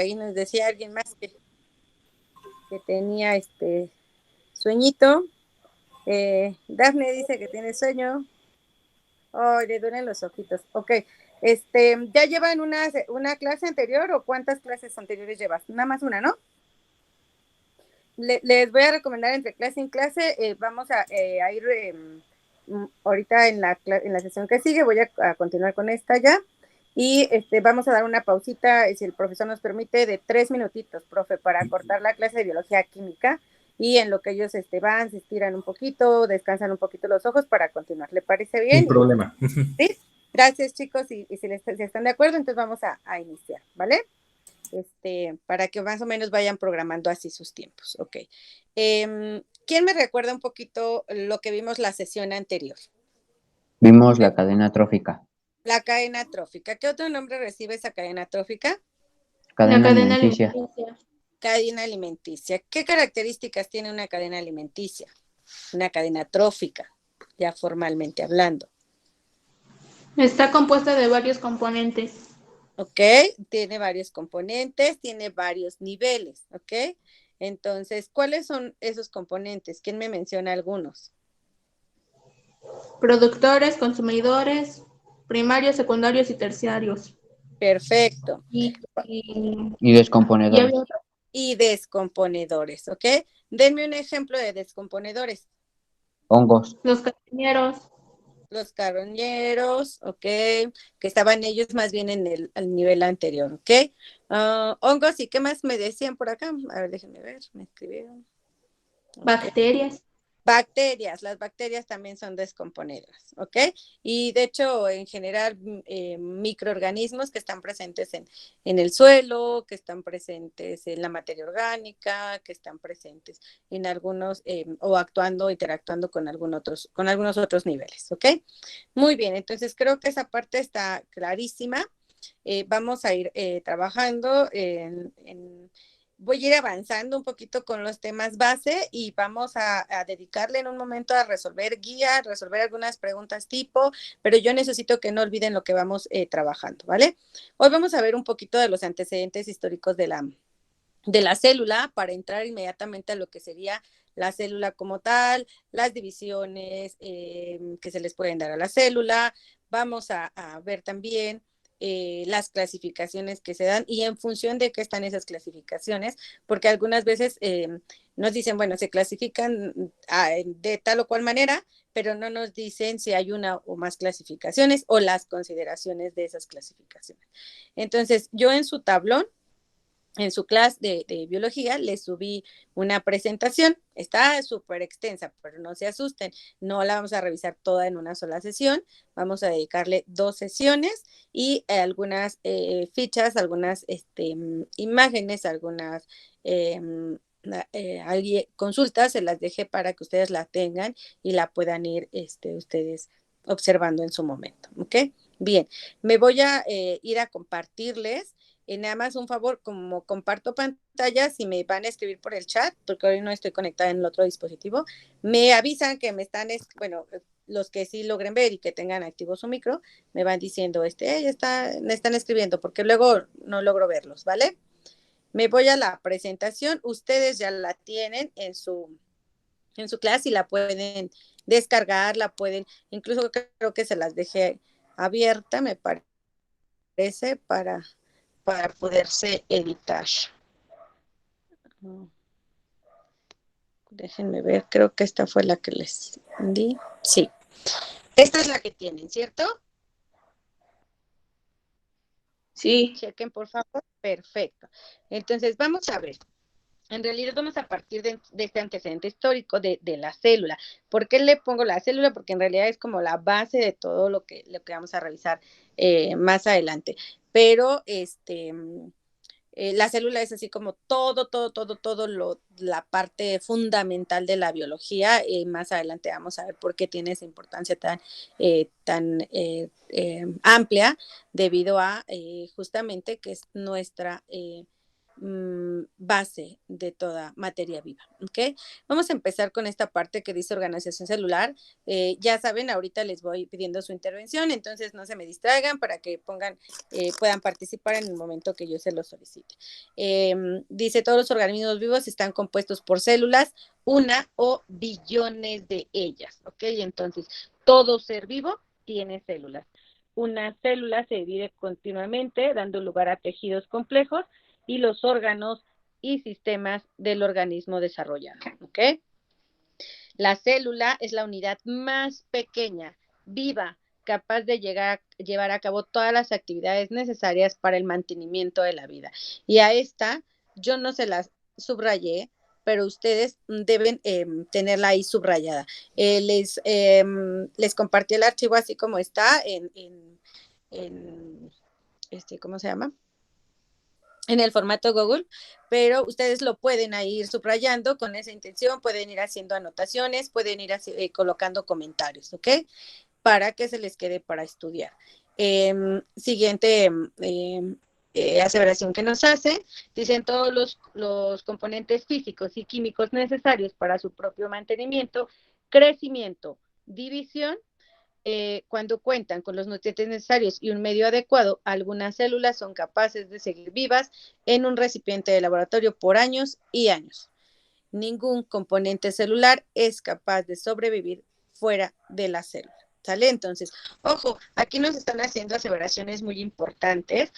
ahí nos decía alguien más que tenía sueñito. Dafne dice que tiene sueño. Oh, le duelen los ojitos. Ok. ¿Ya llevan una clase anterior o cuántas clases anteriores llevas? Nada más una, ¿no? Les voy a recomendar entre clase en clase. Vamos a ir ahorita en la sesión que sigue. Voy a continuar con esta ya. Y vamos a dar una pausita, si el profesor nos permite, de 3 minutitos, profe, para cortar la clase de biología química. Y en lo que ellos van, se estiran un poquito, descansan un poquito los ojos para continuar. ¿Le parece bien? Sin problema. Sí. Gracias, chicos. Y si están de acuerdo, entonces vamos a iniciar, ¿vale? Para que más o menos vayan programando así sus tiempos. Ok. ¿Quién me recuerda un poquito lo que vimos la sesión anterior? Vimos la cadena trófica. La cadena trófica. ¿Qué otro nombre recibe esa cadena trófica? Cadena alimenticia. Cadena alimenticia. ¿Qué características tiene una cadena alimenticia? Una cadena trófica, ya formalmente hablando. Está compuesta de varios componentes. Ok, tiene varios componentes, tiene varios niveles, ok. Entonces, ¿cuáles son esos componentes? ¿Quién me menciona algunos? Productores, consumidores, primarios, secundarios y terciarios. Perfecto. Y descomponedores. Y descomponedores, ¿ok? Denme un ejemplo de descomponedores. Hongos. Los carroñeros. Los carroñeros, ¿ok? Que estaban ellos más bien en el nivel anterior, ¿ok? Hongos, ¿y qué más me decían por acá? A ver, déjenme ver, me escribieron. Okay. Bacterias. Bacterias, las bacterias también son descomponedoras, ¿ok? Y de hecho, en general, microorganismos que están presentes en el suelo, que están presentes en la materia orgánica, que están presentes en algunos, o actuando, interactuando con algunos otros niveles, ¿ok? Muy bien, entonces creo que esa parte está clarísima. Vamos a ir trabajando voy a ir avanzando un poquito con los temas base y vamos a dedicarle en un momento a resolver guías, resolver algunas preguntas tipo, pero yo necesito que no olviden lo que vamos trabajando, ¿vale? Hoy vamos a ver un poquito de los antecedentes históricos de la célula para entrar inmediatamente a lo que sería la célula como tal, las divisiones que se les pueden dar a la célula. Vamos a ver también las clasificaciones que se dan y en función de qué están esas clasificaciones, porque algunas veces nos dicen, bueno, se clasifican de tal o cual manera, pero no nos dicen si hay una o más clasificaciones o las consideraciones de esas clasificaciones. Entonces, yo en su tablón, en su clase de biología, le subí una presentación, está súper extensa, pero no se asusten, no la vamos a revisar toda en una sola sesión, vamos a dedicarle 2 sesiones y algunas fichas, algunas imágenes, algunas consultas, se las dejé para que ustedes la tengan y la puedan ir ustedes observando en su momento, ¿ok? Bien, me voy a ir a compartirles. Nada más un favor, como comparto pantalla, si me van a escribir por el chat, porque hoy no estoy conectada en el otro dispositivo, me avisan que me están, bueno, los que sí logren ver y que tengan activo su micro, me van diciendo, me están escribiendo, porque luego no logro verlos, ¿vale? Me voy a la presentación, ustedes ya la tienen en su clase y la pueden descargar, la pueden, incluso creo que se las dejé abierta, me parece, para poderse editar. Déjenme ver, creo que esta fue la que les di. Sí, esta es la que tienen, ¿cierto? Sí. Chequen, por favor. Perfecto. Entonces, vamos a ver. En realidad vamos a partir de este antecedente histórico de la célula. ¿Por qué le pongo la célula? Porque en realidad es como la base de todo lo que vamos a revisar más adelante. Pero la célula es así como todo la parte fundamental de la biología. Más adelante vamos a ver por qué tiene esa importancia tan amplia, debido a justamente que es base de toda materia viva, ¿ok? Vamos a empezar con esta parte que dice organización celular. Ya saben, ahorita les voy pidiendo su intervención, entonces no se me distraigan para que puedan participar en el momento que yo se los solicite. Dice, todos los organismos vivos están compuestos por células, una o billones de ellas, ¿ok? Entonces, todo ser vivo tiene células. Una célula se divide continuamente, dando lugar a tejidos complejos y los órganos y sistemas del organismo desarrollado, ¿ok? La célula es la unidad más pequeña, viva, capaz de llevar a cabo todas las actividades necesarias para el mantenimiento de la vida. Y a esta, yo no se las subrayé, pero ustedes deben tenerla ahí subrayada. Les compartí el archivo así como está ¿cómo se llama? En el formato Google, pero ustedes lo pueden ir subrayando con esa intención, pueden ir haciendo anotaciones, pueden ir colocando comentarios, ¿ok? Para que se les quede para estudiar. Siguiente aseveración que nos hace, dicen todos los componentes físicos y químicos necesarios para su propio mantenimiento, crecimiento, división. Cuando cuentan con los nutrientes necesarios y un medio adecuado, algunas células son capaces de seguir vivas en un recipiente de laboratorio por años y años. Ningún componente celular es capaz de sobrevivir fuera de la célula. ¿Sale? Entonces, ojo, aquí nos están haciendo aseveraciones muy importantes,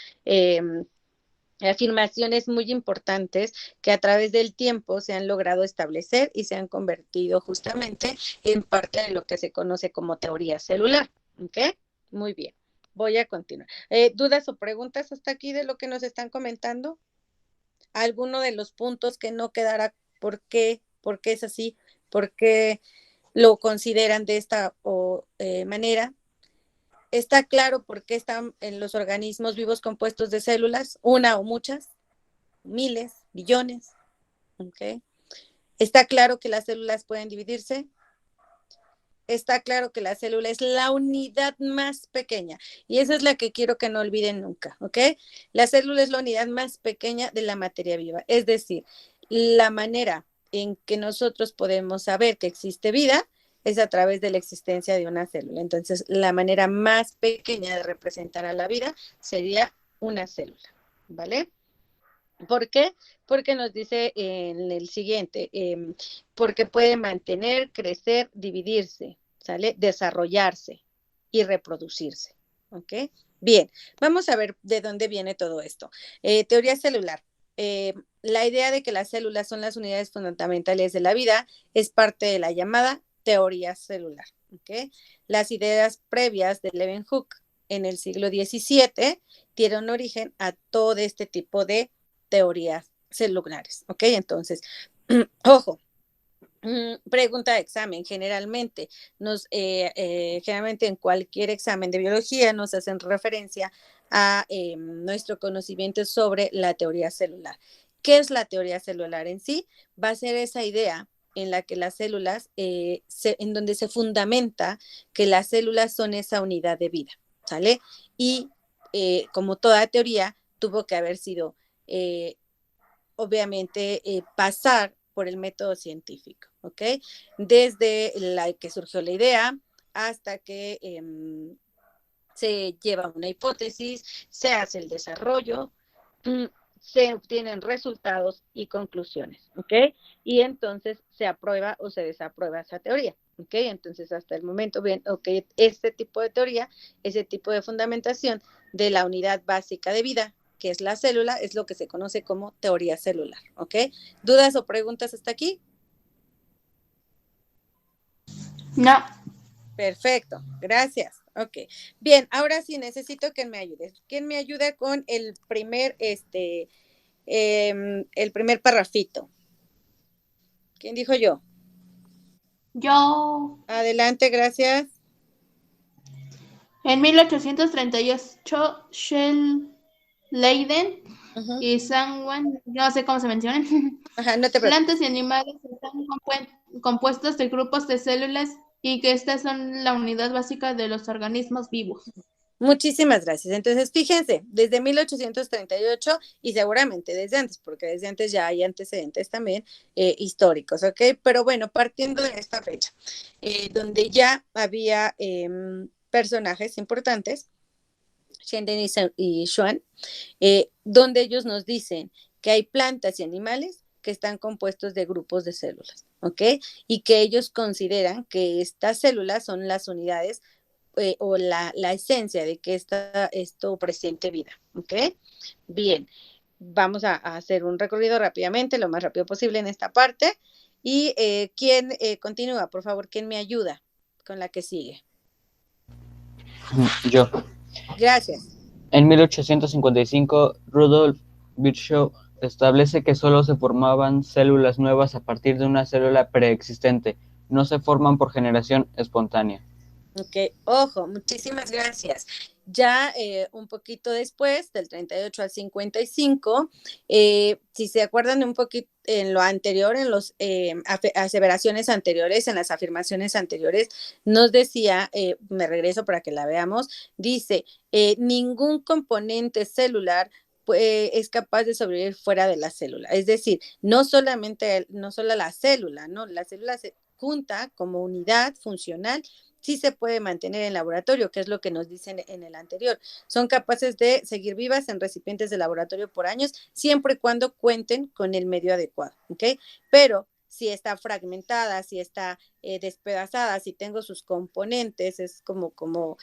afirmaciones muy importantes que a través del tiempo se han logrado establecer y se han convertido justamente en parte de lo que se conoce como teoría celular. ¿Ok? Muy bien. Voy a continuar. ¿Dudas o preguntas hasta aquí de lo que nos están comentando? ¿Alguno de los puntos que no quedará? ¿Por qué es así? ¿Por qué lo consideran de esta manera? ¿Está claro por qué están en los organismos vivos compuestos de células? ¿Una o muchas? ¿Miles? ¿Billones? ¿Okay? ¿Está claro que las células pueden dividirse? Está claro que la célula es la unidad más pequeña y esa es la que quiero que no olviden nunca, ¿ok? La célula es la unidad más pequeña de la materia viva, es decir, la manera en que nosotros podemos saber que existe vida es a través de la existencia de una célula. Entonces, la manera más pequeña de representar a la vida sería una célula, ¿vale? ¿Por qué? Porque nos dice en el siguiente, porque puede mantener, crecer, dividirse, ¿sale? Desarrollarse y reproducirse, ¿ok? Bien, vamos a ver de dónde viene todo esto. Teoría celular. La idea de que las células son las unidades fundamentales de la vida es parte de la llamada teoría celular, ¿ok? Las ideas previas de Leeuwenhoek en el siglo XVII dieron origen a todo este tipo de teorías celulares, ¿ok? Entonces, ojo, pregunta de examen, generalmente en cualquier examen de biología nos hacen referencia a nuestro conocimiento sobre la teoría celular. ¿Qué es la teoría celular en sí? Va a ser esa idea en la que las células, en donde se fundamenta que las células son esa unidad de vida, ¿sale? Y como toda teoría, tuvo que haber sido, obviamente, pasar por el método científico, ¿ok? Desde la que surgió la idea hasta que se lleva una hipótesis, se hace el desarrollo, se obtienen resultados y conclusiones, ¿ok? Y entonces se aprueba o se desaprueba esa teoría, ¿ok? Entonces hasta el momento, bien, ok, este tipo de teoría, ese tipo de fundamentación de la unidad básica de vida, que es la célula, es lo que se conoce como teoría celular, ¿ok? ¿Dudas o preguntas hasta aquí? No. Perfecto, gracias. Ok, bien, ahora sí necesito que me ayudes. ¿Quién me ayuda con el primer parrafito? ¿Quién dijo yo? Yo. Adelante, gracias. En 1838, Shell Leiden y Sangwan, no sé cómo se mencionan, Ajá, no te preocupes. plantas y animales están compuestos de grupos de células y que estas son la unidad básica de los organismos vivos. Muchísimas gracias. Entonces, fíjense, desde 1838 y seguramente desde antes, porque desde antes ya hay antecedentes también históricos, ¿ok? Pero bueno, partiendo de esta fecha, donde ya había personajes importantes, Shenden y Xuan, donde ellos nos dicen que hay plantas y animales que están compuestos de grupos de células, ¿ok? Y que ellos consideran que estas células son las unidades o la esencia de que esto presente vida, ¿ok? Bien, vamos a hacer un recorrido rápidamente, lo más rápido posible en esta parte. ¿Y quién continúa? Por favor, ¿quién me ayuda con la que sigue? Yo. Gracias. En 1855, Rudolf Virchow establece que solo se formaban células nuevas a partir de una célula preexistente, no se forman por generación espontánea. Ok, ojo, muchísimas gracias. Ya un poquito después, del 38 al 55, si se acuerdan un poquito en lo anterior, en las aseveraciones anteriores, en las afirmaciones anteriores, nos decía, me regreso para que la veamos, dice, ningún componente celular es capaz de sobrevivir fuera de la célula. Es decir, no solo la célula, ¿no? La célula se junta como unidad funcional sí se puede mantener en laboratorio, que es lo que nos dicen en el anterior. Son capaces de seguir vivas en recipientes de laboratorio por años, siempre y cuando cuenten con el medio adecuado, ¿ok? Pero si está fragmentada, si está despedazada, si tengo sus componentes, es como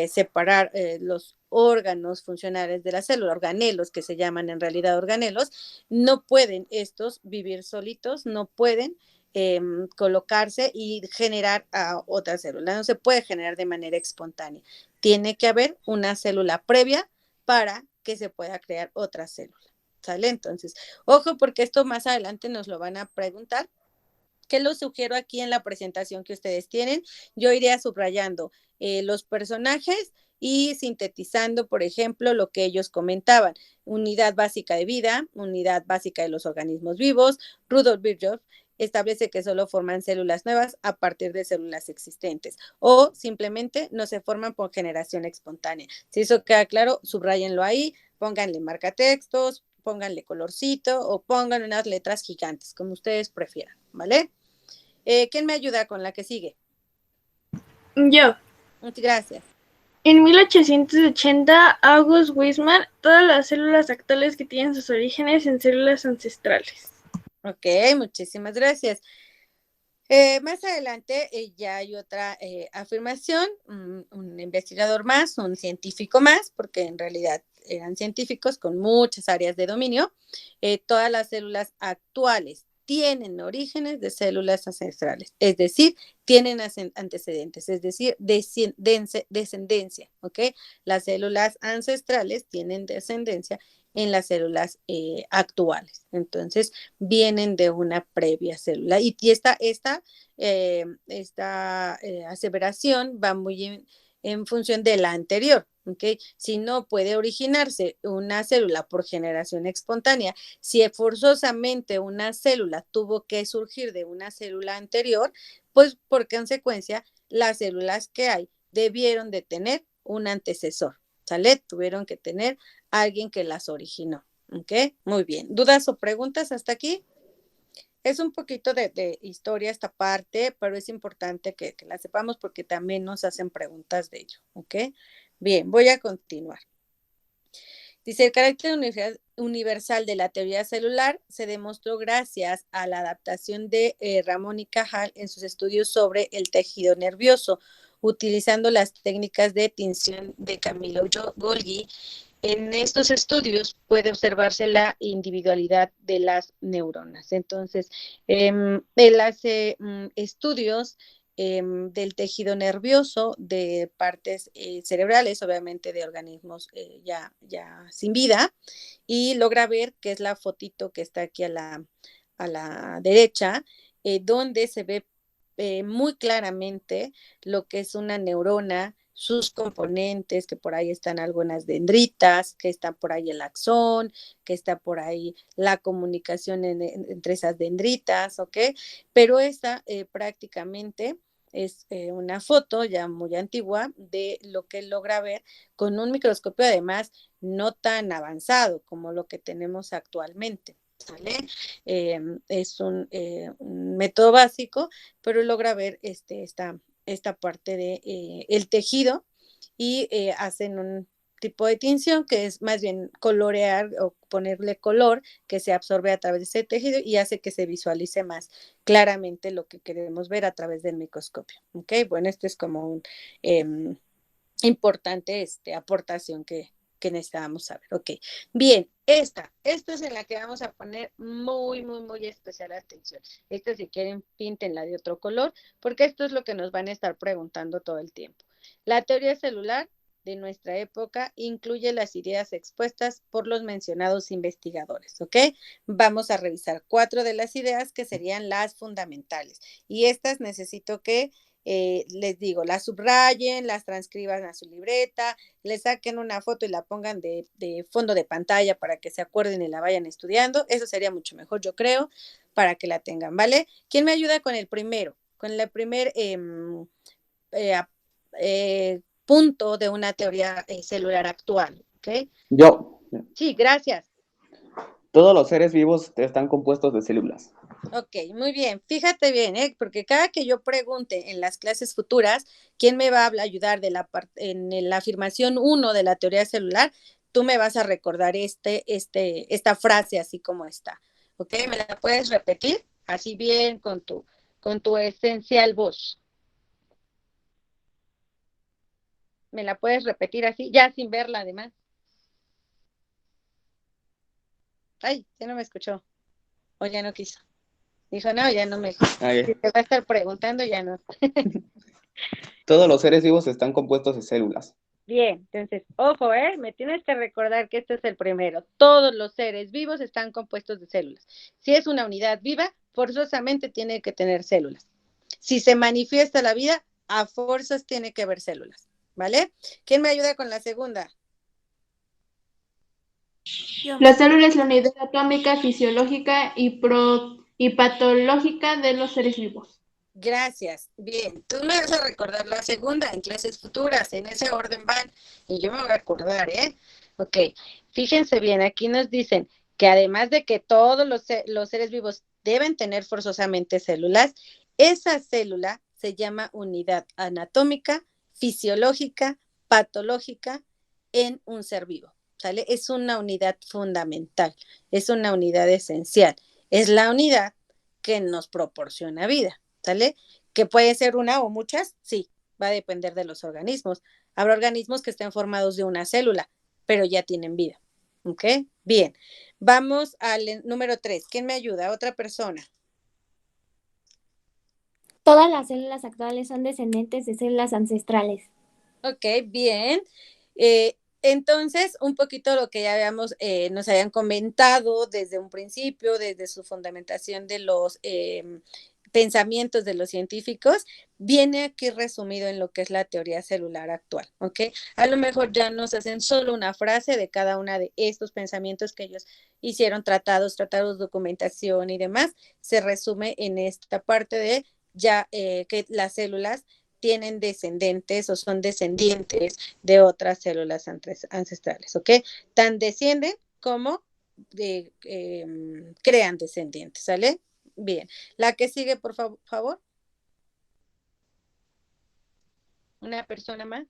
separar los órganos funcionales de la célula, organelos que se llaman en realidad organelos, no pueden estos vivir solitos, no pueden colocarse y generar a otra célula. No se puede generar de manera espontánea. Tiene que haber una célula previa para que se pueda crear otra célula. ¿Sale? Entonces, ojo, porque esto más adelante nos lo van a preguntar. ¿Qué lo sugiero aquí en la presentación que ustedes tienen? Yo iría subrayando los personajes y sintetizando, por ejemplo, lo que ellos comentaban. Unidad básica de vida, unidad básica de los organismos vivos. Rudolf Virchow establece que solo forman células nuevas a partir de células existentes o simplemente no se forman por generación espontánea. Si eso queda claro, subrayenlo ahí, pónganle marcatextos, pónganle colorcito o pongan unas letras gigantes, como ustedes prefieran, ¿vale? ¿Quién me ayuda con la que sigue? Yo. Muchas gracias. En 1880, August Weismann, todas las células actuales que tienen sus orígenes en células ancestrales. Ok, muchísimas gracias. Más adelante ya hay otra afirmación, un investigador más, un científico más, porque en realidad eran científicos con muchas áreas de dominio. Todas las células actuales tienen orígenes de células ancestrales, es decir, tienen antecedentes, es decir, descendencia, ¿ok? Las células ancestrales tienen descendencia en las células actuales. Entonces, vienen de una previa célula. Y esta aseveración va muy en función de la anterior. ¿Okay? Si no puede originarse una célula por generación espontánea, si forzosamente una célula tuvo que surgir de una célula anterior, pues por consecuencia las células que hay debieron de tener un antecesor, ¿sale? Tuvieron que tener alguien que las originó. ¿Ok? Muy bien. ¿Dudas o preguntas hasta aquí? Es un poquito de historia esta parte, pero es importante que la sepamos porque también nos hacen preguntas de ello. ¿Ok? Bien, voy a continuar. Dice, el carácter universal de la teoría celular se demostró gracias a la adaptación de Ramón y Cajal en sus estudios sobre el tejido nervioso, utilizando las técnicas de tinción de Camillo Golgi. En estos estudios puede observarse la individualidad de las neuronas. Entonces, él hace estudios del tejido nervioso, de partes cerebrales, obviamente de organismos ya sin vida, y logra ver, que es la fotito que está aquí a la derecha, donde se ve muy claramente lo que es una neurona, sus componentes, que por ahí están algunas dendritas, que está por ahí el axón, que está por ahí la comunicación entre esas dendritas, ¿ok? Pero esta prácticamente es una foto ya muy antigua de lo que él logra ver con un microscopio además no tan avanzado como lo que tenemos actualmente. ¿Sale? Es un método básico, pero logra ver esta parte de el tejido y hacen un tipo de tinción que es más bien colorear o ponerle color que se absorbe a través de ese tejido y hace que se visualice más claramente lo que queremos ver a través del microscopio. ¿Ok? Bueno, este es como un importante aportación que necesitábamos saber. Ok, bien, esta es en la que vamos a poner muy, muy, muy especial atención. Esta, si quieren, píntenla de otro color, porque esto es lo que nos van a estar preguntando todo el tiempo. La teoría celular de nuestra época incluye las ideas expuestas por los mencionados investigadores, ¿ok? Vamos a revisar 4 de las ideas que serían las fundamentales. Y estas necesito que les digo, las subrayen, las transcriban a su libreta, le saquen una foto y la pongan de fondo de pantalla para que se acuerden y la vayan estudiando. Eso sería mucho mejor, yo creo, para que la tengan, ¿vale? ¿Quién me ayuda con el primero? Con el primer punto de una teoría celular actual, ¿ok? Yo. Sí, gracias. Todos los seres vivos están compuestos de células. Ok, muy bien. Fíjate bien, porque cada que yo pregunte en las clases futuras, ¿quién me va a ayudar en la afirmación 1 de la teoría celular? Tú me vas a recordar esta frase así como está. ¿Ok? ¿Me la puedes repetir? Así bien con tu esencial voz. ¿Me la puedes repetir así? Ya sin verla además. Ay, ya no me escuchó. O ya no quiso. Dijo, no, ya no me. Si te va a estar preguntando, ya no. Todos los seres vivos están compuestos de células. Bien, entonces, ojo, me tienes que recordar que este es el primero. Todos los seres vivos están compuestos de células. Si es una unidad viva, forzosamente tiene que tener células. Si se manifiesta la vida, a fuerzas tiene que haber células, ¿vale? ¿Quién me ayuda con la segunda? La célula es la unidad atómica, fisiológica y patológica de los seres vivos. Gracias. Bien, tú me vas a recordar la segunda en clases futuras, en ese orden van, y yo me voy a acordar, ¿eh? Ok, fíjense bien, aquí nos dicen que además de que todos los seres vivos deben tener forzosamente células, esa célula se llama unidad anatómica, fisiológica, patológica en un ser vivo, ¿sale? Es una unidad fundamental, es una unidad esencial, es la unidad que nos proporciona vida. ¿Sale? Que puede ser una o muchas, sí, va a depender de los organismos. Habrá organismos que estén formados de una célula, pero ya tienen vida. ¿Ok? Bien. Vamos al número 3. ¿Quién me ayuda? Otra persona. Todas las células actuales son descendientes de células ancestrales. Ok, bien. Entonces, un poquito lo que ya habíamos, nos habían comentado desde un principio, desde su fundamentación de los pensamientos de los científicos, viene aquí resumido en lo que es la teoría celular actual, ¿ok? A lo mejor ya nos hacen solo una frase de cada una de estos pensamientos que ellos hicieron, tratados, documentación y demás, se resume en esta parte de ya que las células tienen descendentes o son descendientes de otras células ancestrales, ¿ok? Tan descienden como crean descendientes, ¿sale? Bien. La que sigue, por favor. ¿Una persona más?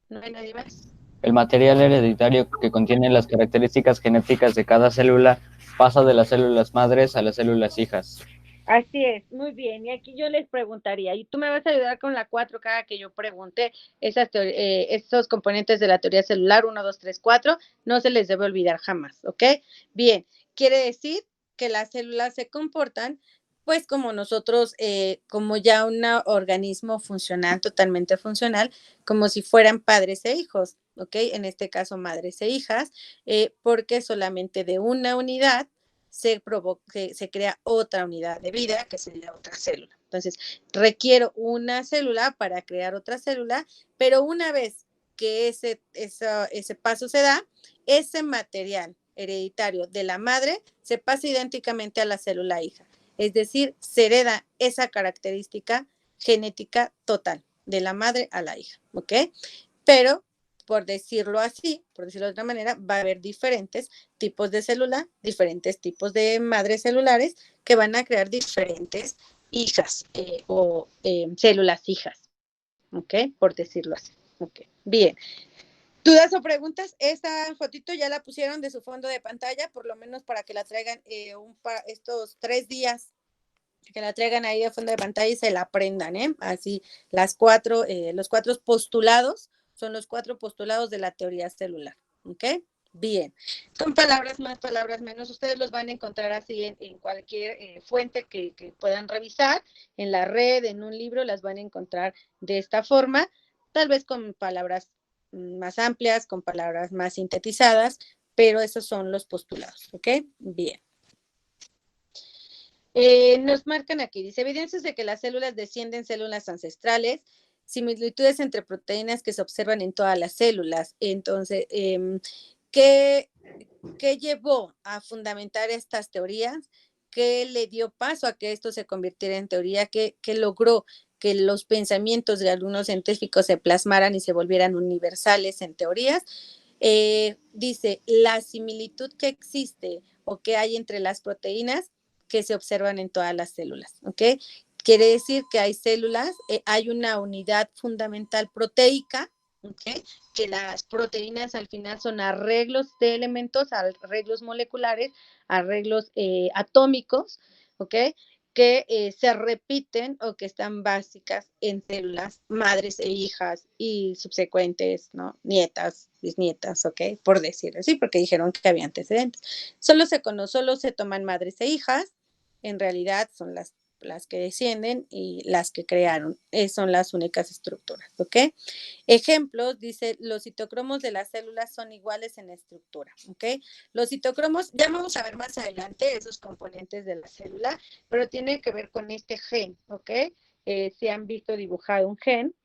¿No hay nadie más? El material hereditario que contiene las características genéticas de cada célula pasa de las células madres a las células hijas. Así es, muy bien. Y aquí yo les preguntaría, y tú me vas a ayudar con la 4 cada que yo pregunte esos componentes de la teoría celular, 1, 2, 3, 4, no se les debe olvidar jamás, ¿ok? Bien, quiere decir que las células se comportan pues como nosotros, como ya un organismo funcional, totalmente funcional, como si fueran padres e hijos, ¿ok? En este caso, madres e hijas, porque solamente de una unidad se crea otra unidad de vida, que sería otra célula. Entonces, requiero una célula para crear otra célula, pero una vez que ese paso se da, ese material hereditario de la madre se pasa idénticamente a la célula hija. Es decir, se hereda esa característica genética total, de la madre a la hija, ¿ok? Pero, por decirlo así, por decirlo de otra manera, va a haber diferentes tipos de célula, diferentes tipos de madres celulares que van a crear diferentes hijas o células hijas, ¿ok? Por decirlo así, ¿ok? Bien. ¿Dudas o preguntas? Esta fotito ya la pusieron de su fondo de pantalla, por lo menos para que la traigan estos 3 días, que la traigan ahí de fondo de pantalla y se la aprendan, ¿eh? Así, los 4 postulados son los 4 postulados de la teoría celular, ¿ok? Bien, con palabras más, palabras menos, ustedes los van a encontrar así en cualquier fuente que puedan revisar, en la red, en un libro, las van a encontrar de esta forma, tal vez con palabras más amplias, con palabras más sintetizadas, pero esos son los postulados, ¿ok? Bien. Nos marcan aquí, dice, evidencias de que las células descienden células ancestrales, similitudes entre proteínas que se observan en todas las células. Entonces, ¿qué llevó a fundamentar estas teorías? ¿Qué le dio paso a que esto se convirtiera en teoría? ¿Qué logró que los pensamientos de algunos científicos se plasmaran y se volvieran universales en teorías? Dice, la similitud que existe o que hay entre las proteínas que se observan en todas las células, ¿ok? Quiere decir que hay células, hay una unidad fundamental proteica, ¿ok? Que las proteínas al final son arreglos de elementos, arreglos moleculares, arreglos atómicos, ¿ok? Que se repiten o que están básicas en células madres e hijas y subsecuentes, ¿no? Nietas, bisnietas, ¿ok? Por decirlo así, porque dijeron que había antecedentes. Solo se toman madres e hijas, en realidad son las que descienden y las que crearon, son las únicas estructuras, ¿ok? Ejemplos, dice, los citocromos de las células son iguales en estructura, ¿ok? Los citocromos, ya vamos a ver más adelante esos componentes de la célula, pero tiene que ver con este gen, ¿ok? Se han visto dibujado un gen,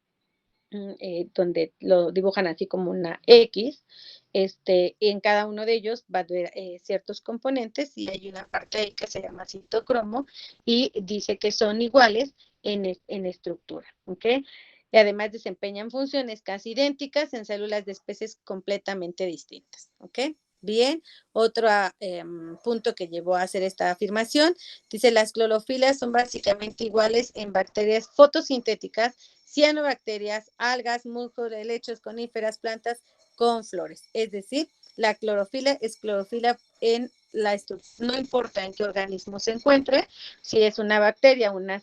donde lo dibujan así como una X, en cada uno de ellos va a haber ciertos componentes y hay una parte ahí que se llama citocromo y dice que son iguales en estructura, ¿ok? Y además desempeñan funciones casi idénticas en células de especies completamente distintas, ¿ok? Bien, otro punto que llevó a hacer esta afirmación, dice las clorofilas son básicamente iguales en bacterias fotosintéticas, cianobacterias, algas, musgos, helechos, coníferas, plantas con flores. Es decir, la clorofila es clorofila en la estructura, no importa en qué organismo se encuentre, si es una bacteria, una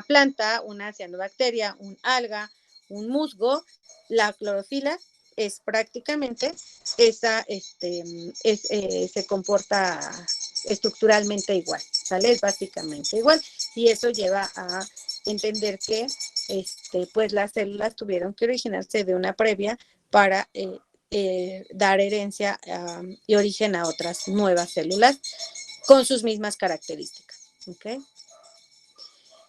planta, una cianobacteria, un alga, un musgo, la clorofila es prácticamente se comporta estructuralmente igual, ¿sale? Es básicamente igual y eso lleva a entender que pues las células tuvieron que originarse de una previa para dar herencia y origen a otras nuevas células con sus mismas características, ¿ok?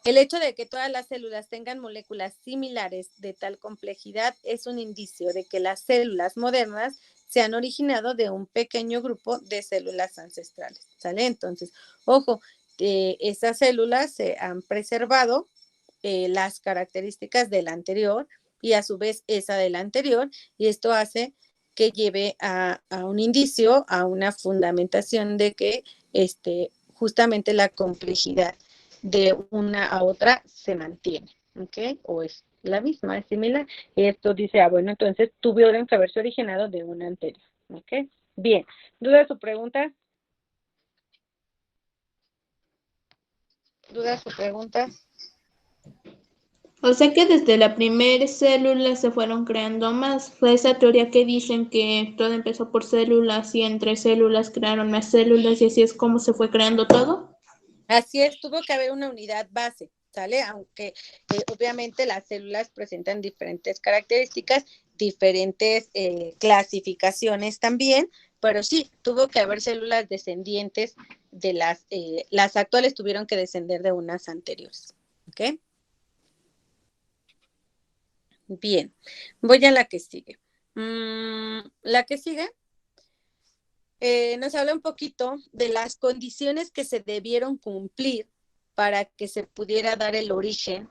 El hecho de que todas las células tengan moléculas similares de tal complejidad es un indicio de que las células modernas se han originado de un pequeño grupo de células ancestrales, ¿sale? Entonces, ojo, esas células se han preservado las características de la anterior y a su vez esa de la anterior, y esto hace que lleve a un indicio, a una fundamentación de que justamente la complejidad de una a otra se mantiene, ¿ok? O es la misma, es similar. Y esto dice, bueno, entonces tuvieron que haberse originado de una anterior, ¿ok? Bien, ¿dudas o preguntas? ¿Dudas o preguntas? O sea que desde la primera célula se fueron creando más. Fue esa teoría que dicen que todo empezó por células y entre células crearon más células y así es como se fue creando todo. Así es, tuvo que haber una unidad base, ¿sale? Aunque obviamente las células presentan diferentes características, diferentes clasificaciones también, pero sí, tuvo que haber células descendientes de las actuales tuvieron que descender de unas anteriores, ¿ok? Bien, voy a la que sigue. La que sigue nos habla un poquito de las condiciones que se debieron cumplir para que se pudiera dar el origen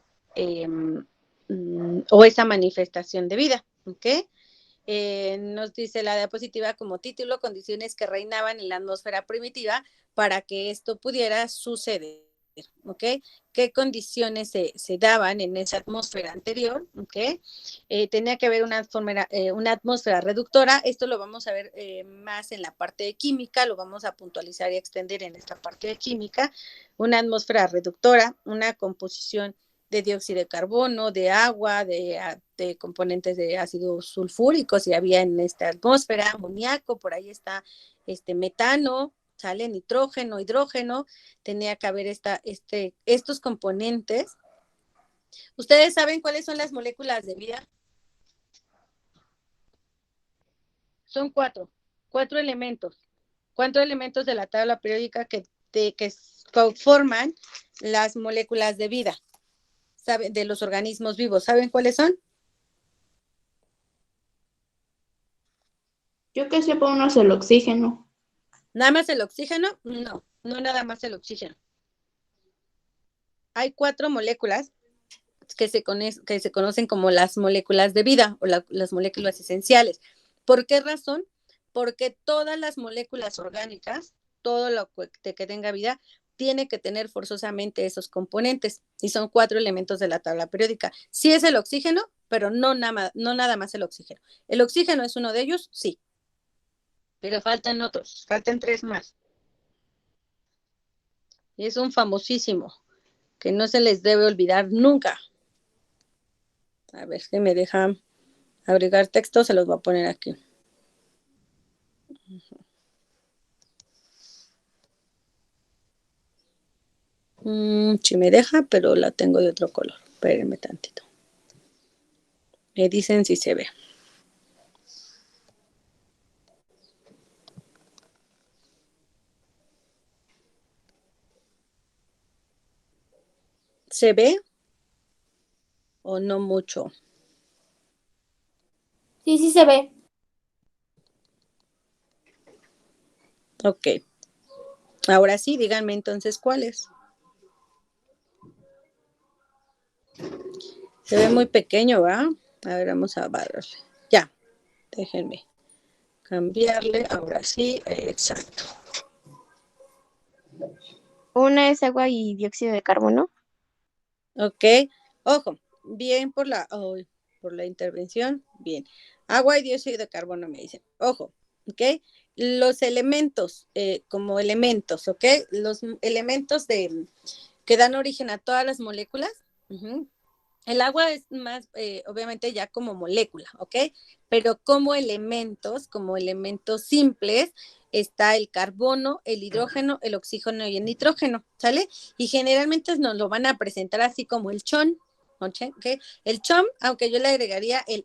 o esa manifestación de vida, ¿ok? Nos dice la diapositiva como título, condiciones que reinaban en la atmósfera primitiva para que esto pudiera suceder, ¿ok? ¿Qué condiciones se daban en esa atmósfera anterior? ¿Ok? Tenía que haber una atmósfera reductora, esto lo vamos a ver más en la parte de química, lo vamos a puntualizar y extender en esta parte de química, una atmósfera reductora, una composición de dióxido de carbono, de agua, de componentes de ácido sulfúrico, si había en esta atmósfera, amoníaco, por ahí está metano, sale nitrógeno, hidrógeno, tenía que haber estos componentes. ¿Ustedes saben cuáles son las moléculas de vida? Son cuatro elementos. Cuatro elementos de la tabla periódica que conforman las moléculas de vida. ¿Saben? De los organismos vivos. ¿Saben cuáles son? Yo que sepa, uno es el oxígeno. ¿Nada más el oxígeno? No nada más el oxígeno. Hay 4 moléculas que se conocen como las moléculas de vida o las moléculas esenciales. ¿Por qué razón? Porque todas las moléculas orgánicas, todo lo que tenga vida, tiene que tener forzosamente esos componentes, y son 4 elementos de la tabla periódica. Sí es el oxígeno, pero no nada más el oxígeno. ¿El oxígeno es uno de ellos? Sí. Pero faltan otros, faltan 3 más. Y es un famosísimo, que no se les debe olvidar nunca. A ver si me deja agregar texto, se los voy a poner aquí. Sí me deja, pero la tengo de otro color. Espérenme tantito. Me dicen si se ve. ¿Se ve o no mucho? Sí se ve. Ok. Ahora sí, díganme entonces cuáles. Se ve muy pequeño, ¿va? A ver, vamos a barrerle. Ya, déjenme cambiarle. Ahora sí, exacto. Una es agua y dióxido de carbono. Ok, ojo, bien por la intervención, bien. Agua y dióxido de carbono me dicen, ojo, ok. Los elementos, como elementos, ok. Los elementos que dan origen a todas las moléculas. El agua es más, obviamente ya como molécula, ¿ok? Pero como elementos simples, está el carbono, el hidrógeno, el oxígeno y el nitrógeno, ¿sale? Y generalmente nos lo van a presentar así como el chon, ¿ok? El chon, aunque yo le agregaría el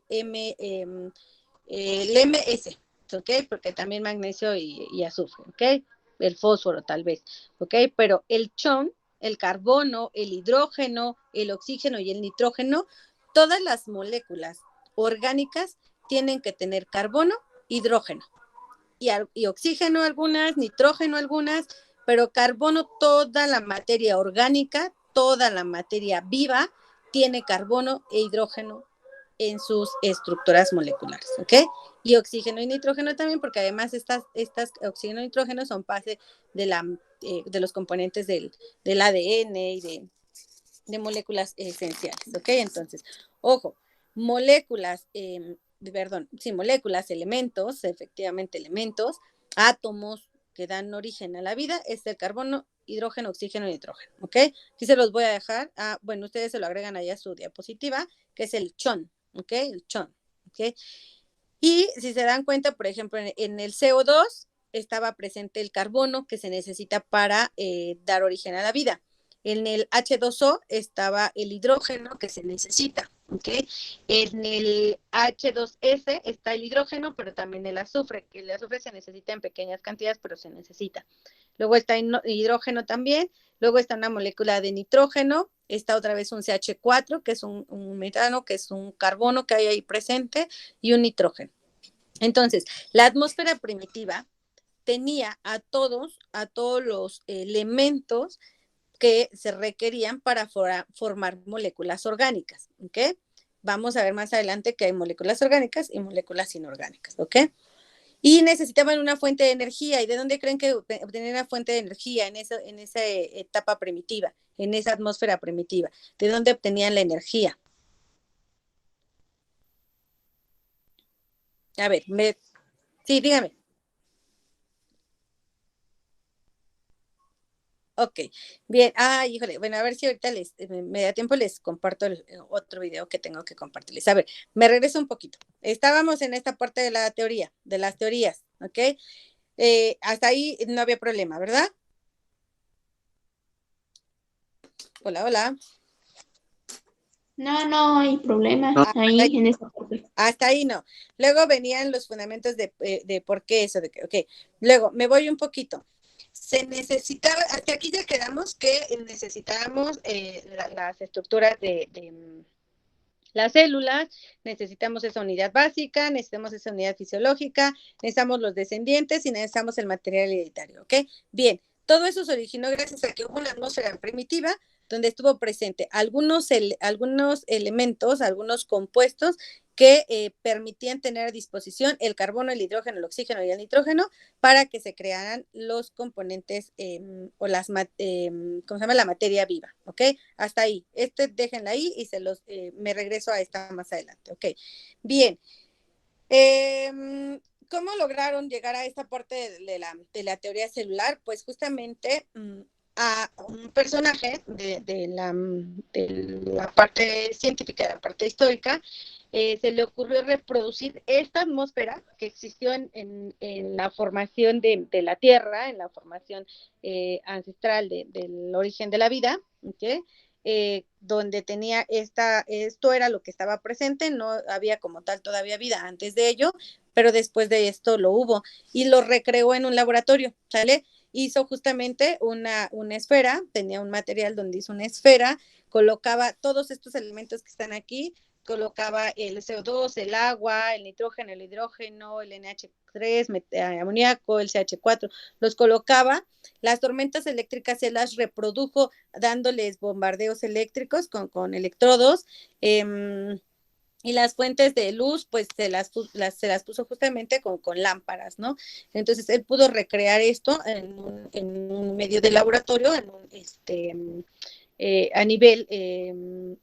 MS, ¿ok? Porque también magnesio y azufre, ¿ok? El fósforo tal vez, ¿ok? Pero el chon, el carbono, el hidrógeno, el oxígeno y el nitrógeno, todas las moléculas orgánicas tienen que tener carbono, hidrógeno y oxígeno algunas, nitrógeno algunas, pero carbono, toda la materia orgánica, toda la materia viva tiene carbono e hidrógeno en sus estructuras moleculares, ¿ok? Y oxígeno y nitrógeno también, porque además estas oxígeno y nitrógeno son parte de los componentes del ADN y de moléculas esenciales, ¿ok? Entonces, ojo, moléculas, elementos, efectivamente elementos, átomos que dan origen a la vida, es el carbono, hidrógeno, oxígeno y nitrógeno, ¿ok? Aquí se los voy a dejar, bueno, ustedes se lo agregan allá a su diapositiva, que es el chon, ¿ok? El chon, ¿ok? Y si se dan cuenta, por ejemplo, en el CO2 estaba presente el carbono que se necesita para dar origen a la vida. En el H2O estaba el hidrógeno que se necesita, ¿ok? En el H2S está el hidrógeno, pero también el azufre, que el azufre se necesita en pequeñas cantidades, pero se necesita. Luego está hidrógeno también, luego está una molécula de nitrógeno, está otra vez un CH4, que es un metano, que es un carbono que hay ahí presente, y un nitrógeno. Entonces, la atmósfera primitiva tenía a todos los elementos que se requerían para formar moléculas orgánicas, ¿ok? Vamos a ver más adelante que hay moléculas orgánicas y moléculas inorgánicas, ¿ok? Y necesitaban una fuente de energía. ¿Y de dónde creen que obtenían una fuente de energía en esa etapa primitiva, en esa atmósfera primitiva? ¿De dónde obtenían la energía? A ver, sí, dígame. Ok, bien. Híjole, bueno, a ver si ahorita me da tiempo, les comparto otro video que tengo que compartirles. A ver, me regreso un poquito. Estábamos en esta parte de la teoría, de las teorías, ¿ok? Hasta ahí no había problema, ¿verdad? Hola, hola. No hay problema ahí en esa parte. Hasta ahí no. Luego venían los fundamentos de por qué eso, ok. Luego, me voy un poquito. Se necesitaba, hasta aquí ya quedamos que necesitábamos las estructuras de las células, necesitamos esa unidad básica, necesitamos esa unidad fisiológica, necesitamos los descendientes y necesitamos el material hereditario, ¿ok? Bien, todo eso se originó gracias a que hubo una atmósfera primitiva donde estuvo presente algunos elementos, algunos compuestos que permitían tener a disposición el carbono, el hidrógeno, el oxígeno y el nitrógeno para que se crearan los componentes o ¿cómo se llama? La materia viva, ¿ok? Hasta ahí. Déjenla ahí y me regreso a esta más adelante, ¿ok? Bien. ¿Cómo lograron llegar a esta parte de la teoría celular? Pues justamente a un personaje de la parte científica, de la parte histórica, se le ocurrió reproducir esta atmósfera que existió en la formación de la Tierra, en la formación ancestral del origen de la vida, ¿ok? Donde tenía esto era lo que estaba presente, no había como tal todavía vida antes de ello, pero después de esto lo hubo y lo recreó en un laboratorio, ¿sale? Hizo justamente una esfera, tenía un material donde hizo una esfera, colocaba todos estos elementos que están aquí, colocaba el CO2, el agua, el nitrógeno, el hidrógeno, el NH3, amoníaco, el CH4, los colocaba. Las tormentas eléctricas se las reprodujo dándoles bombardeos eléctricos con electrodos. Y las fuentes de luz, pues se las puso justamente con lámparas, ¿no? Entonces él pudo recrear esto en un medio de laboratorio, a nivel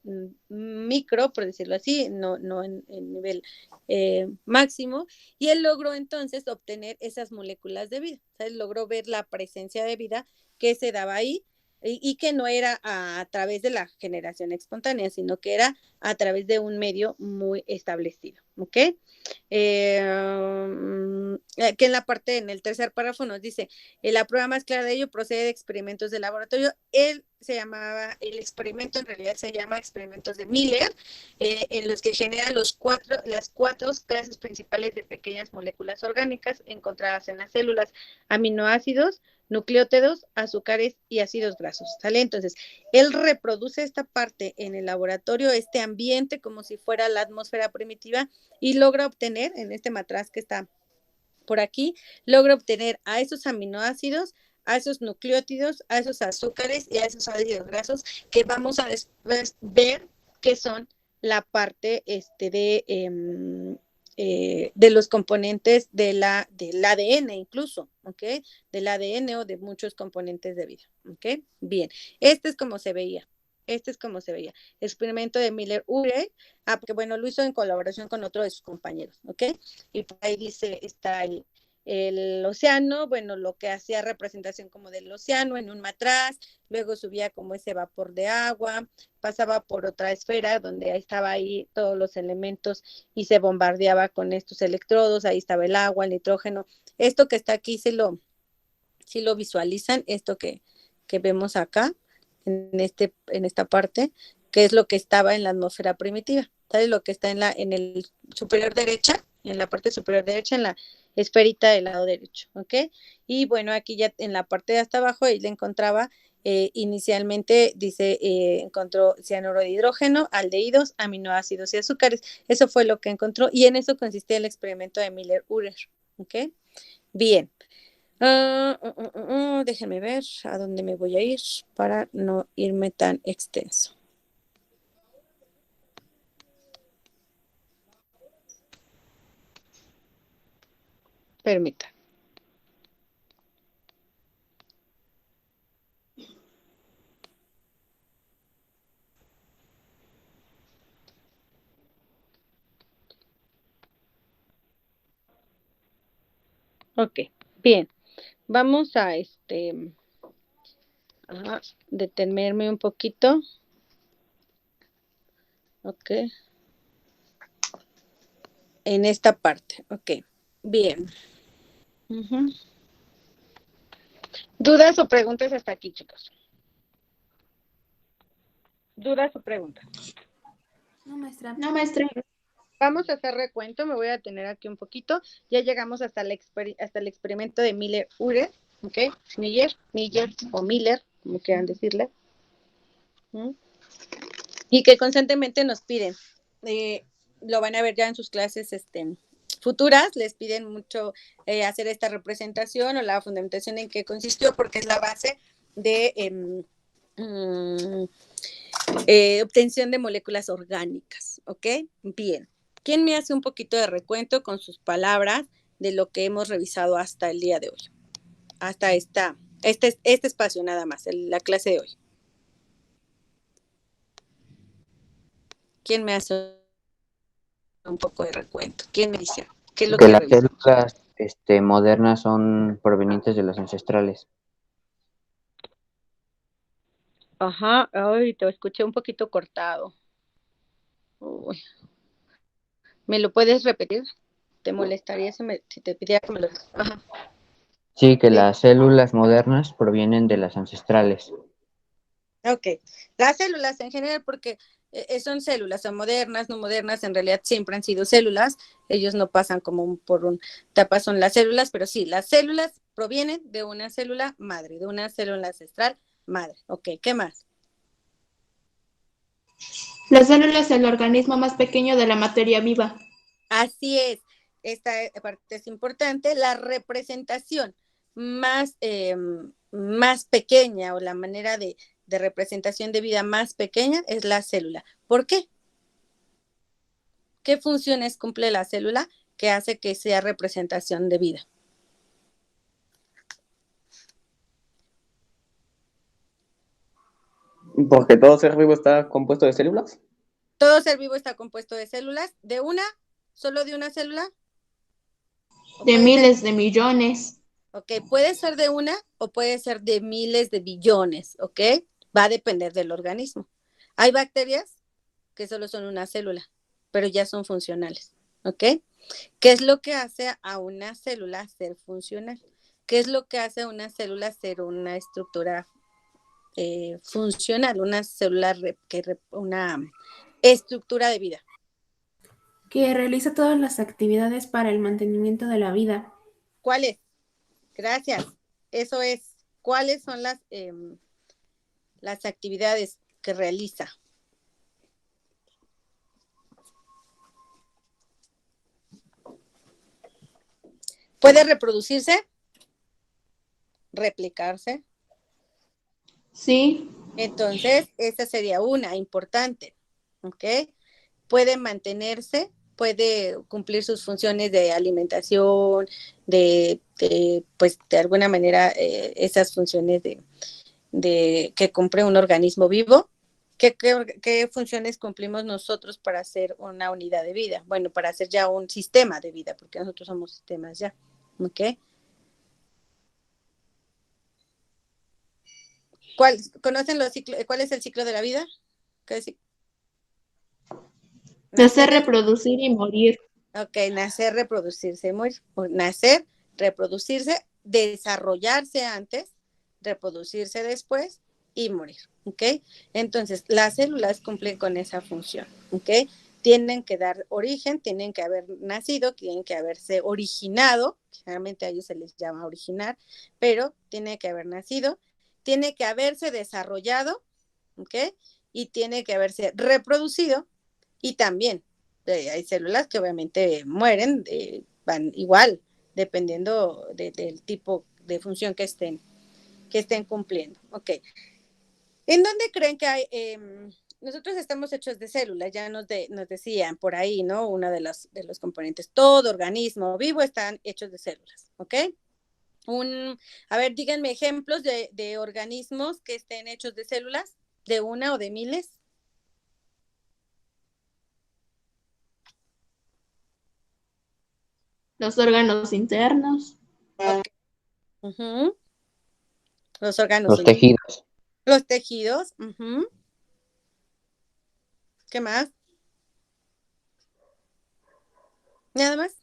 micro, por decirlo así, no en nivel máximo, y él logró entonces obtener esas moléculas de vida, o sea, él logró ver la presencia de vida que se daba ahí, y que no era a través de la generación espontánea, sino que era a través de un medio muy establecido, ¿ok? Que en la parte, en el tercer párrafo nos dice, la prueba más clara de ello procede de experimentos de laboratorio. El experimento en realidad se llama experimentos de Miller, en los que genera las cuatro clases principales de pequeñas moléculas orgánicas encontradas en las células: aminoácidos, nucleótidos, azúcares y ácidos grasos, ¿sale? Entonces, él reproduce esta parte en el laboratorio, este ambiente como si fuera la atmósfera primitiva, y logra obtener, en este matraz que está por aquí, logra obtener a esos aminoácidos, a esos nucleótidos, a esos azúcares y a esos ácidos grasos que vamos a después ver que son la parte de los componentes del ADN incluso, ¿ok? Del ADN o de muchos componentes de vida, ¿ok? Bien, este es como se veía. Experimento de Miller-Urey, porque bueno, lo hizo en colaboración con otro de sus compañeros, ¿ok? Y por ahí dice, está el océano, bueno, lo que hacía representación como del océano en un matraz, luego subía como ese vapor de agua, pasaba por otra esfera donde estaba ahí todos los elementos y se bombardeaba con estos electrodos, ahí estaba el agua, el nitrógeno. Esto que está aquí, si lo visualizan, esto que vemos acá, en esta parte, que es lo que estaba en la atmósfera primitiva, ¿sabes? Lo que está en el superior derecha, en la parte superior derecha, en la esferita del lado derecho, ¿ok? Y bueno, aquí ya en la parte de hasta abajo, ahí le encontraba, inicialmente dice, encontró cianuro de hidrógeno, aldehídos, aminoácidos y azúcares. Eso fue lo que encontró, y en eso consistía el experimento de Miller-Urey, ¿ok? Bien. Déjenme ver a dónde me voy a ir para no irme tan extenso. Permítanme. Ok, bien. Vamos a detenerme un poquito. Ok. En esta parte. Ok. Bien. Ujú. ¿Dudas o preguntas hasta aquí, chicos? ¿Dudas o preguntas? No, maestra. No, maestra. Vamos a hacer recuento, me voy a detener aquí un poquito. Ya llegamos hasta el experimento de Miller-Urey, ¿ok? Miller o Miller, como quieran decirle. ¿Mm? Y que constantemente nos piden, lo van a ver ya en sus clases futuras, les piden mucho hacer esta representación o la fundamentación en qué consistió, porque es la base de obtención de moléculas orgánicas, ¿ok? Bien. ¿Quién me hace un poquito de recuento con sus palabras de lo que hemos revisado hasta el día de hoy? Hasta este espacio nada más, la clase de hoy. ¿Quién me hace un poco de recuento? ¿Quién me dice? ¿Qué es lo Que que las revisamos? células modernas son provenientes de las ancestrales. Ajá, ay, te escuché un poquito cortado. Uy. ¿Me lo puedes repetir? ¿Te molestaría si te pidiera que me lo... Ajá. Sí, que Sí. las células modernas provienen de las ancestrales. Ok, las células en general, porque son células, son modernas, no modernas, en realidad siempre han sido células, ellos no pasan como por un etapa, son las células, pero sí, las células provienen de una célula madre, de una célula ancestral madre. Ok, ¿qué más? La célula es el organismo más pequeño de la materia viva. Así es, esta parte es importante, la representación más pequeña o la manera de representación de vida más pequeña es la célula. ¿Por qué? ¿Qué funciones cumple la célula que hace que sea representación de vida? Porque todo ser vivo está compuesto de células. Todo ser vivo está compuesto de células, de una, solo de una célula. De miles de millones. Ok, puede ser de una o puede ser de miles de billones, ¿ok? Va a depender del organismo. Hay bacterias que solo son una célula, pero ya son funcionales, ¿ok? ¿Qué es lo que hace a una célula ser funcional? ¿Qué es lo que hace a una célula ser una estructura funcional, una célula, una estructura de vida? Que realiza todas las actividades para el mantenimiento de la vida. ¿Cuáles? Gracias. Eso es. ¿Cuáles son las actividades que realiza? ¿Puede reproducirse? ¿Replicarse? Sí. Entonces, esa sería una importante, ¿ok? Puede mantenerse, puede cumplir sus funciones de alimentación, pues de alguna manera esas funciones de que cumple un organismo vivo. ¿Qué funciones cumplimos nosotros para hacer una unidad de vida? Bueno, para hacer ya un sistema de vida, porque nosotros somos sistemas ya, ¿ok? ¿Conocen los ciclos? ¿Cuál es el ciclo de la vida? Nacer, reproducir y morir. Ok, nacer, reproducirse, morir. Nacer, reproducirse, desarrollarse antes, reproducirse después y morir, ¿ok? Entonces, las células cumplen con esa función, ¿ok? Tienen que dar origen, tienen que haber nacido, tienen que haberse originado, generalmente a ellos se les llama originar, pero tiene que haber nacido, tiene que haberse desarrollado, ¿ok? Y tiene que haberse reproducido y también hay células que obviamente mueren, van igual, dependiendo del tipo de función que estén que estén cumpliendo. Ok. ¿En dónde creen que hay? Nosotros estamos hechos de células, ya nos decían por ahí, ¿no? Uno de los componentes. Todo organismo vivo están hechos de células, ¿ok? A ver, díganme ejemplos de organismos que estén hechos de células, de una o de miles. Los órganos internos. Okay. Los órganos Los tejidos. Los tejidos. ¿Qué más? ¿Nada más?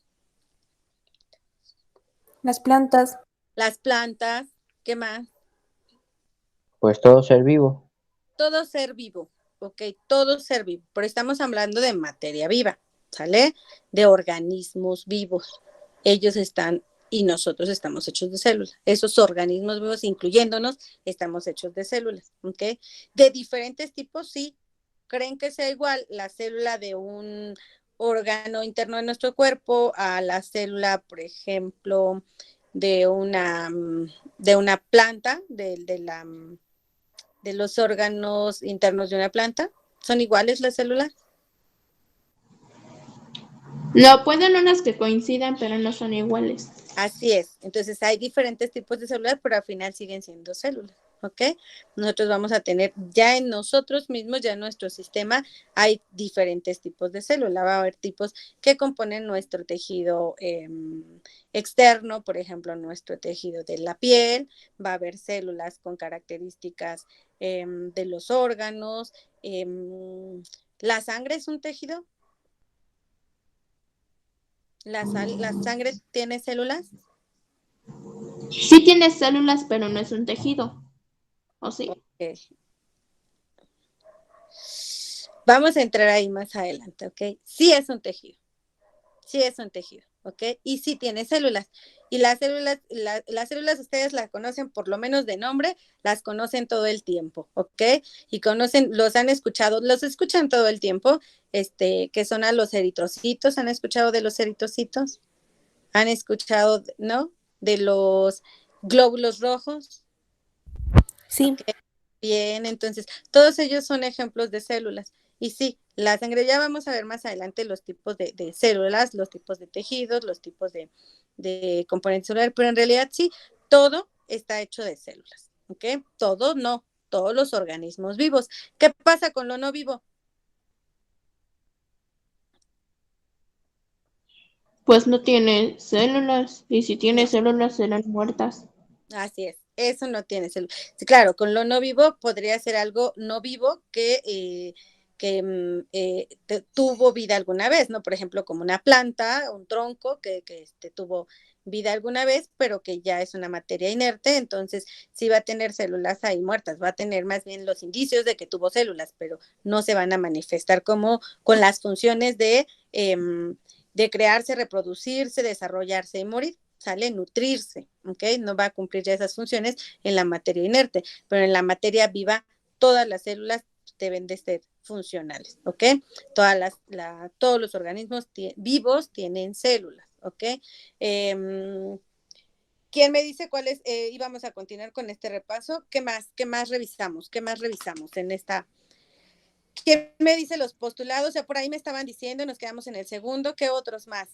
Las plantas. Las plantas. ¿Qué más? Pues todo ser vivo. Todo ser vivo. Ok, todo ser vivo. Pero estamos hablando de materia viva, ¿sale? De organismos vivos. Ellos están y nosotros estamos hechos de células. Esos organismos vivos, incluyéndonos, estamos hechos de células, ¿ok? De diferentes tipos, sí. ¿Creen que sea igual la célula de un órgano interno de nuestro cuerpo a la célula, por ejemplo, de una planta, de los órganos internos de una planta? ¿Son iguales las células? No, pueden unas que coincidan, pero no son iguales. Así es. Entonces hay diferentes tipos de células, pero al final siguen siendo células, ¿ok? Nosotros vamos a tener, ya en nosotros mismos, ya en nuestro sistema, hay diferentes tipos de células. Va a haber tipos que componen nuestro tejido externo, por ejemplo, nuestro tejido de la piel. Va a haber células con características de los órganos. ¿La sangre es un tejido? ¿La sangre tiene células? Sí tiene células, pero no es un tejido. ¿O sí? Okay. Vamos a entrar ahí más adelante, ¿ok? Sí es un tejido. Sí es un tejido, ¿ok? Y sí tiene células. Y las células ustedes las conocen por lo menos de nombre, las conocen todo el tiempo, ¿ok? Y los han escuchado, los escuchan todo el tiempo, que son a los eritrocitos. ¿Han escuchado de los eritrocitos? ¿Han escuchado, no? De los glóbulos rojos. Sí. Okay. Bien, entonces, todos ellos son ejemplos de células. Y sí, la sangre, ya vamos a ver más adelante los tipos de células, los tipos de tejidos, los tipos de componentes celulares, pero en realidad sí, todo está hecho de células, ¿ok? Todo no, todos los organismos vivos. ¿Qué pasa con lo no vivo? Pues no tiene células, y si tiene células serán muertas. Así es, eso no tiene células. Sí, claro, con lo no vivo podría ser algo no vivo que tuvo vida alguna vez, ¿no? Por ejemplo, como una planta, un tronco que tuvo vida alguna vez, pero que ya es una materia inerte, entonces sí va a tener células ahí muertas, va a tener más bien los indicios de que tuvo células, pero no se van a manifestar como con las funciones de crearse, reproducirse, desarrollarse y morir. ¿Sale? Nutrirse, ¿ok? No va a cumplir ya esas funciones en la materia inerte, pero en la materia viva todas las células deben de ser funcionales, ¿ok? Todos los organismos vivos tienen células, ¿ok? ¿Quién me dice cuáles? Íbamos a continuar con este repaso. ¿Qué más revisamos? ¿Qué más revisamos en esta? ¿Quién me dice los postulados? Ya por ahí me estaban diciendo, nos quedamos en el segundo. ¿Qué otros más?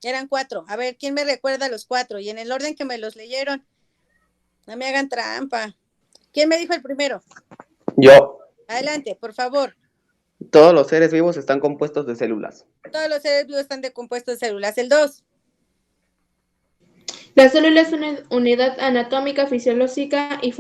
Eran 4. A ver, ¿quién me recuerda los 4? Y en el orden que me los leyeron. No me hagan trampa. ¿Quién me dijo el primero? Yo. Adelante, por favor. Todos los seres vivos están compuestos de células. Todos los seres vivos están compuestos de células. El 2. La célula es una unidad anatómica, fisiológica y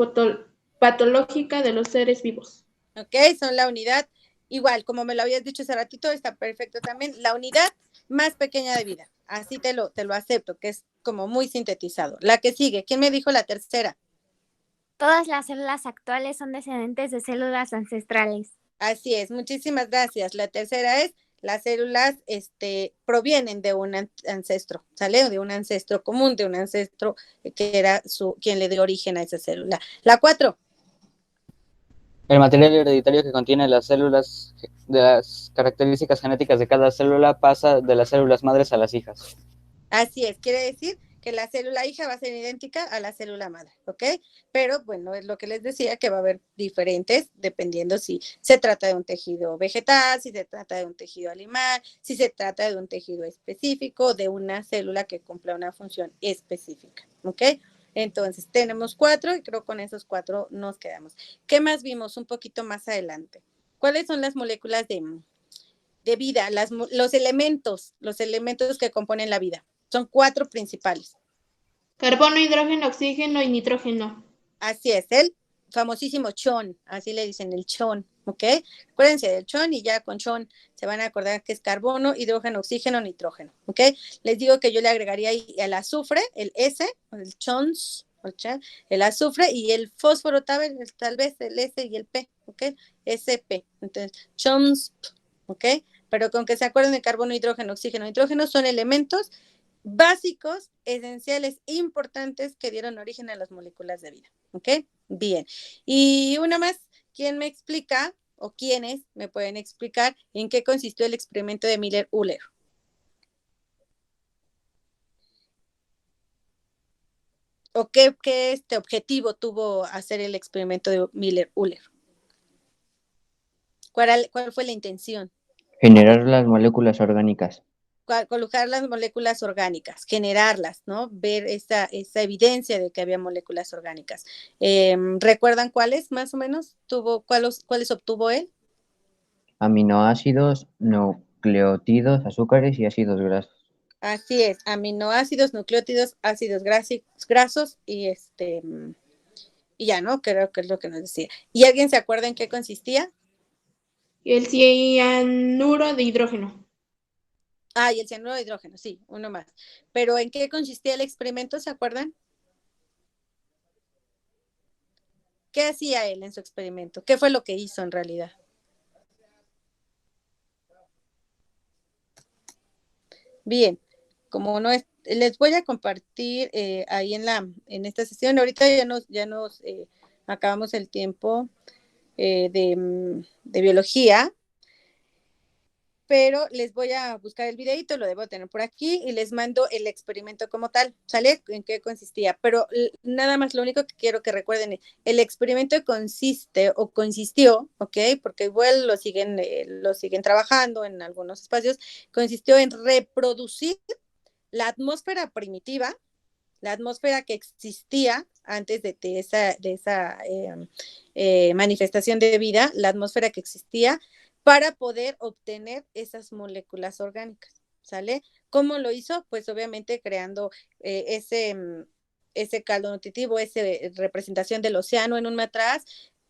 patológica de los seres vivos. Ok, son la unidad, igual, como me lo habías dicho hace ratito, está perfecto también, la unidad más pequeña de vida. Así te lo acepto, que es como muy sintetizado. La que sigue, ¿quién me dijo la tercera? Todas las células actuales son descendientes de células ancestrales. Así es, muchísimas gracias. La tercera es, las células provienen de un ancestro, ¿sale? De un ancestro común, de un ancestro que era quien le dio origen a esa célula. La 4. El material hereditario que contiene las células de las características genéticas de cada célula pasa de las células madres a las hijas. Así es, quiere decir que la célula hija va a ser idéntica a la célula madre, ¿ok? Pero bueno, es lo que les decía, que va a haber diferentes dependiendo si se trata de un tejido vegetal, si se trata de un tejido animal, si se trata de un tejido específico, de una célula que cumpla una función específica, ¿ok? Entonces, tenemos 4 y creo que con esos 4 nos quedamos. ¿Qué más vimos un poquito más adelante? ¿Cuáles son las moléculas de vida, los elementos que componen la vida? Son 4 principales. Carbono, hidrógeno, oxígeno y nitrógeno. Así es, el famosísimo chon, así le dicen, el chon, ¿ok? Acuérdense del chon y ya con chon se van a acordar que es carbono, hidrógeno, oxígeno, nitrógeno, ¿ok? Les digo que yo le agregaría ahí el azufre, el S, el chons, el azufre y el fósforo tal vez el S y el P, ¿ok? SP, entonces chons, ¿ok? Pero con que se acuerden de carbono, hidrógeno, oxígeno, nitrógeno son elementos básicos, esenciales, importantes que dieron origen a las moléculas de vida, ¿ok? Bien. Y una más, ¿quién me explica o quiénes me pueden explicar en qué consistió el experimento de Miller-Uller? ¿O qué objetivo tuvo hacer el experimento de Miller-Uller? ¿Cuál fue la intención? Generar las moléculas orgánicas. Colocar las moléculas orgánicas, generarlas, ¿no? Ver esa evidencia de que había moléculas orgánicas. ¿Recuerdan cuáles más o menos cuáles obtuvo él? Aminoácidos, nucleótidos, azúcares y ácidos grasos. Así es, aminoácidos, nucleótidos, ácidos grasos y y ya, ¿no? Creo que es lo que nos decía. ¿Y alguien se acuerda en qué consistía? El cianuro de hidrógeno. Ah, y el cianuro de hidrógeno, sí, uno más. Pero ¿en qué consistía el experimento? ¿Se acuerdan? ¿Qué hacía él en su experimento? ¿Qué fue lo que hizo en realidad? Bien, como no es, les voy a compartir ahí en esta sesión. Ahorita ya nos acabamos el tiempo de biología, pero les voy a buscar el videito, lo debo tener por aquí y les mando el experimento como tal, ¿sale? ¿En qué consistía? Pero nada más lo único que quiero que recuerden, el experimento consistió, ¿ok? Porque igual lo siguen trabajando en algunos espacios, consistió en reproducir la atmósfera primitiva, la atmósfera que existía antes de esa manifestación de vida, la atmósfera que existía para poder obtener esas moléculas orgánicas, ¿sale? ¿Cómo lo hizo? Pues obviamente creando ese caldo nutritivo, esa representación del océano en un matraz,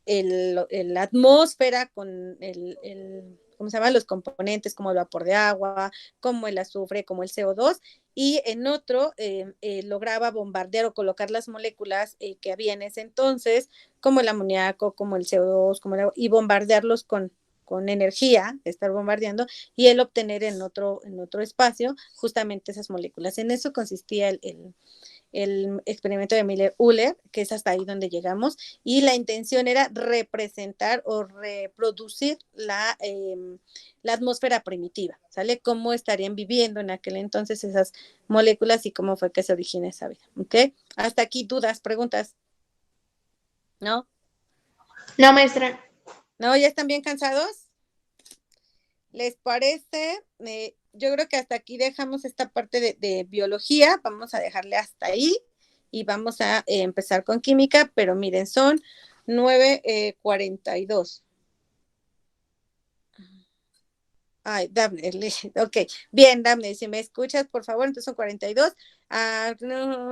la atmósfera con ¿cómo se llama? Los componentes como el vapor de agua, como el azufre, como el CO2, y en otro lograba bombardear o colocar las moléculas que había en ese entonces, como el amoníaco, como el CO2, y bombardearlos con energía, estar bombardeando, y él obtener en otro espacio justamente esas moléculas. En eso consistía el experimento de Miller-Uller, que es hasta ahí donde llegamos, y la intención era representar o reproducir la atmósfera primitiva, ¿sale? Cómo estarían viviendo en aquel entonces esas moléculas y cómo fue que se origina esa vida, ¿ok? Hasta aquí, dudas, preguntas, ¿no? No, maestra. ¿No? ¿Ya están bien cansados? ¿Les parece? Yo creo que hasta aquí dejamos esta parte de biología, vamos a dejarle hasta ahí y vamos a empezar con química, pero miren, son 9:42. Ay, Daphne, ok, bien, Daphne, si me escuchas, por favor, entonces son 42.